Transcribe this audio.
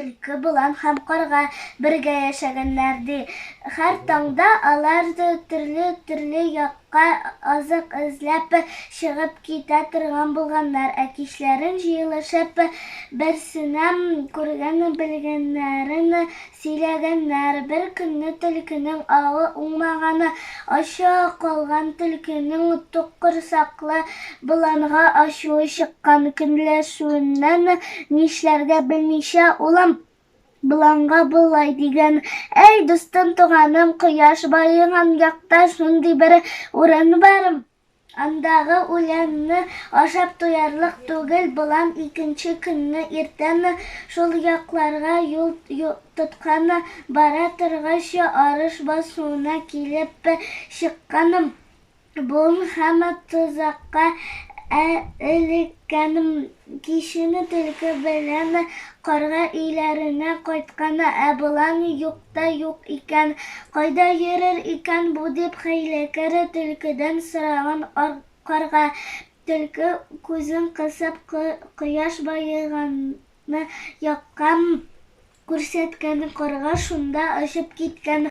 төлке, болан һәм карга бергә яшәгәннәр ди. Һәр таңда алар төрле якка азык эзләп чыгып китә торган булганнар, ә кичләрен җыелышып берсенә күргән-белгәннәрен сөйләгәннәр. Бер көнне төлкенең авы уңмаганы, ачы калган төлкенең тук корсаклы боланга ачуы чыккан. Көнләшүеннән нишләргә белмичә, улым боланга болай дигән: «Әй, дустым, туганым, кояш баеган якта шундый бер урын бар. Андагы үләнне ашап туярлык түгел». Болан икенче көнне иртән шул якларга юл тоткан. Бара торгач, арыш басуына килеп чыккан. Буын һәм тозакка элеккән. Кичен төлке белән карга өйләренә кайткан, ә болан юк та юк икән. «Кайда йөрер икән бу?» дип хәйләкәр төлкедән сораган карга. Төлке күзен кысып кояш баеган якка күрсәткән. Карга шунда очып киткән.